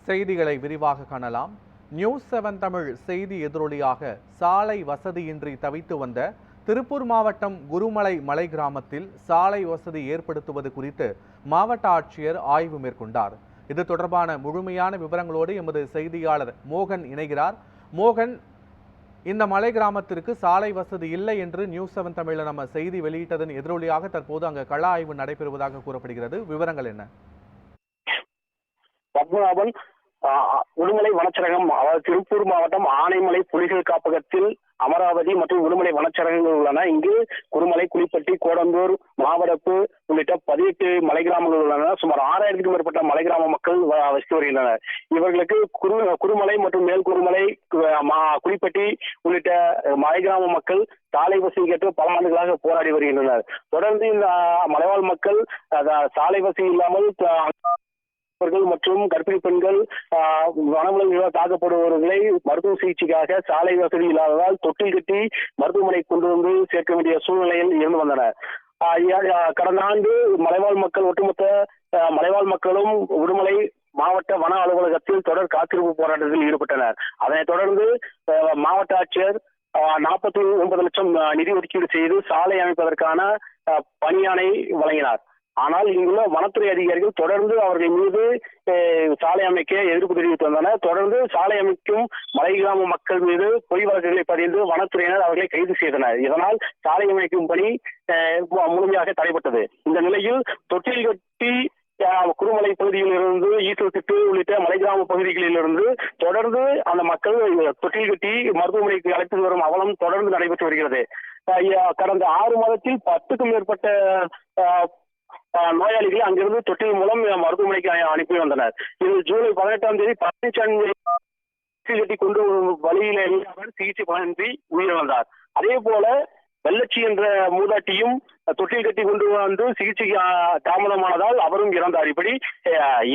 செய்திகளை விரிவாக காணலாம். நியூஸ்7 தமிழ் செய்தி எதிரொலியாக சாலை வசதியின்றி தவித்து வந்த திருப்பூர் மாவட்டம் குருமலை மலை கிராமத்தில் சாலை வசதி ஏற்படுத்துவது குறித்து மாவட்ட ஆட்சியர் ஆய்வு மேற்கொண்டார். இது தொடர்பான முழுமையான விவரங்களோடு எமது செய்தியாளர் மோகன் இணைகிறார். மோகன், இந்த மலை கிராமத்திற்கு சாலை வசதி இல்லை என்று நியூஸ்7 தமிழில் நம்ம செய்தி வெளியிட்டதன் எதிரொலியாக தற்போது அங்கு கள ஆய்வு நடைபெறுவதாக கூறப்படுகிறது. விவரங்கள் என்ன? பத்மநாபன் உடுமலை வனச்சரகம், அதாவது திருப்பூர் மாவட்டம் ஆனைமலை புலிகள் காப்பகத்தில் அமராவதி மற்றும் உடுமலை வனச்சரகங்கள் உள்ளன. இங்கு குருமலை, குளிப்பட்டி, கோடந்தூர், மாவடப்பு உள்ளிட்ட 18 மலை கிராமங்கள் உள்ளன. சுமார் 6000க்கும் மேற்பட்ட மலை கிராம மக்கள் வசித்து வருகின்றனர். இவர்களுக்கு குருமலை மற்றும் மேல் குருமலை, குளிப்பட்டி உள்ளிட்ட மலை கிராம மக்கள் சாலை வசதி கேட்டு பல ஆண்டுகளாக போராடி வருகின்றனர். தொடர்ந்து இந்த மலைவாழ் மக்கள் சாலை வசதி இல்லாமல் மற்றும் கர்ப்பிணி பெண்கள், வனவிலங்குகளால் தாக்கப்படுபவர்களை மருத்துவ சிகிச்சைக்காக சாலை வசதி இல்லாததால் தொட்டில் கட்டி மருத்துவமனை கொண்டு வந்து சேர்க்க வேண்டிய சூழ்நிலையில் இருந்து வந்தனர். கடந்த ஆண்டு மலைவாழ் மக்கள், ஒட்டுமொத்த மலைவாழ் மக்களும் உடுமலை மாவட்ட வன அலுவலகத்தில் தொடர் காத்திருப்பு போராட்டத்தில் ஈடுபட்டனர். அதனைத் தொடர்ந்து மாவட்ட ஆட்சியர் 49 லட்சம் நிதி ஒதுக்கீடு செய்து சாலை அமைப்பதற்கான பணியாணை வழங்கினார். ஆனால் இங்குள்ள வனத்துறை அதிகாரிகள் தொடர்ந்து அவர்கள் மீது சாலை அமைக்க எதிர்ப்பு தெரிவித்து வந்தனர். தொடர்ந்து சாலை அமைக்கும் மலை கிராம மக்கள் மீது பொய் வழக்குகளை பதிந்து வனத்துறையினர் அவர்களை கைது செய்தனர். இதனால் சாலை அமைக்கும் பணி முழுமையாக தடைபட்டது. இந்த நிலையில் தொட்டில் கட்டி குருமலை பகுதியில் இருந்து ஈசல்திட்டு உள்ளிட்ட மலை கிராம பகுதிகளில் இருந்து தொடர்ந்து அந்த மக்கள் தொட்டில் கட்டி மருத்துவமனைக்கு அழைத்து வரும் அவலம் தொடர்ந்து நடைபெற்று வருகிறது. கடந்த 6 மாதத்தில் 10க்கும் மேற்பட்ட நோயாளிகள் அங்கிருந்து தொட்டில் மூலம் மருத்துவமனைக்கு அனுப்பி வந்தனர். இதில் ஜூலை 18ஆம் தேதி பழனிசாமி கட்டி கொண்டு வழியில அவர் சிகிச்சை பலனின்றி உயிரிழந்தார். அதே போல வெள்ளச்சி என்ற மூதாட்டியும் தொட்டில் கட்டி கொண்டு வந்து சிகிச்சைக்கு தாமதமானதால் அவரும் இறந்தார். இப்படி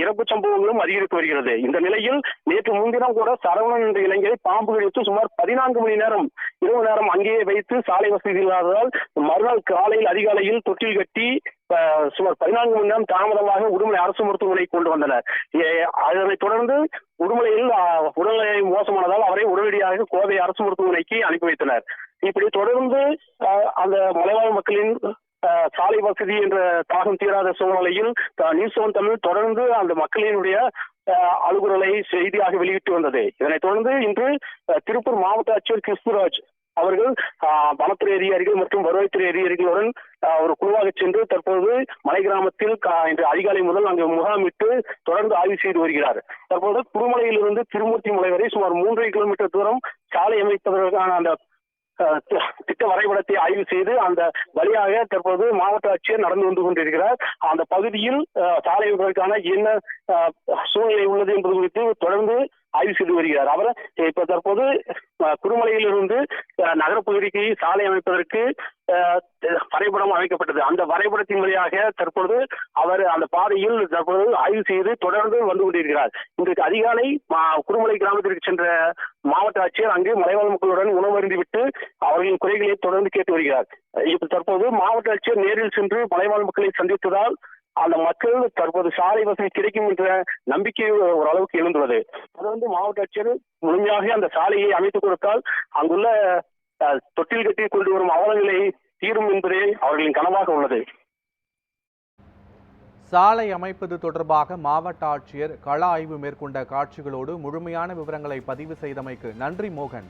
இறப்பு சம்பவங்களும் அதிகரித்து வருகிறது. இந்த நிலையில் நேற்று முன்தினம் கூட சரவணன் என்ற இளைஞரை பாம்பு கடித்து சுமார் 14 மணி நேரம் இரவு நேரம் அங்கேயே வைத்து சாலை வசதி இல்லாததால் மறுநாள் காலையில் அதிகாலையில் தொட்டில் கட்டி சுமார் 14 மணி நேரம் தாமதமாக உடுமலை அரசு மருத்துவமனை கொண்டு வந்தனர். அதனைத் தொடர்ந்து உடுமலையில் உடல்நிலை மோசமானதால் அவரை உடனடியாக கோவை அரசு மருத்துவமனைக்கு அனுப்பி வைத்தனர். இப்படி தொடர்ந்து அந்த மலைவாழ் மக்களின் சாலை வசதி என்ற தாகம் தீராத சூழ்நிலையில் நியூஸ்7 தமிழ் தொடர்ந்து அந்த மக்களினுடைய அலுவலரை செய்தியாக வெளியிட்டு வந்தது. இதனைத் தொடர்ந்து இன்று திருப்பூர் மாவட்ட ஆட்சியர் கிறிஸ்துராஜ் அவர்கள் வனத்துறை அதிகாரிகள் மற்றும் வருவாய்த்துறை அதிகாரிகளுடன் ஒரு குழுவாக சென்று தற்போது மலை கிராமத்தில் இன்று அதிகாலை முதல் அங்கு முகாமிட்டு தொடர்ந்து ஆய்வு செய்து வருகிறார். தற்போது குருமலையிலிருந்து திருமூர்த்தி மலை வரை சுமார் 3.5 கிலோமீட்டர் தூரம் சாலை அமைப்பதற்கான அந்த திட்ட வரைபடத்தை ஆய்வு செய்து அந்த வழியாக தற்போது மாவட்ட ஆட்சியர் நடந்து வந்து கொண்டிருக்கிறார். அந்த பகுதியில் சாலை அமைப்பதற்கான என்ன சூழ்நிலை உள்ளது என்பது குறித்து தொடர்ந்து ஆய்வு செய்து வருகிறார். அவர் இப்ப தற்போது குருமலையிலிருந்து நகரப்பகுதிக்கு சாலை அமைப்பதற்கு வரைபடம் அமைக்கப்பட்டது. அந்த வரைபடத்தின் வழியாக தற்போது அவர் அந்த பாதையில் தற்போது ஆய்வு செய்து தொடர்ந்து வந்து கொண்டிருக்கிறார். இன்றைக்கு அதிகாலை குருமலை கிராமத்திற்கு சென்ற மாவட்ட ஆட்சியர் அங்கு மலைவாழ் மக்களுடன் உணவருந்திவிட்டு அவர்களின் குறைகளை தொடர்ந்து கேட்டு வருகிறார். இப்ப தற்போது மாவட்ட ஆட்சியர் நேரில் சென்று மலைவாழ் மக்களை சந்தித்ததால் அந்த மக்கள் தற்போது சாலை வசதி கிடைக்கும் என்ற நம்பிக்கை ஓரளவுக்கு எழுந்துள்ளது. தொடர்ந்து மாவட்ட ஆட்சியர் முழுமையாக அந்த சாலையை அமைத்துக் கொடுத்தால் அங்குள்ள தொட்டில் கட்டி கொண்டு வரும் அவலங்களை தீரும் என்பதே அவர்களின் கனவாக உள்ளது. சாலை அமைப்பது தொடர்பாக மாவட்ட ஆட்சியர் கள ஆய்வு மேற்கொண்ட காட்சிகளோடு முழுமையான விவரங்களை பதிவு செய்தமைக்கு நன்றி மோகன்.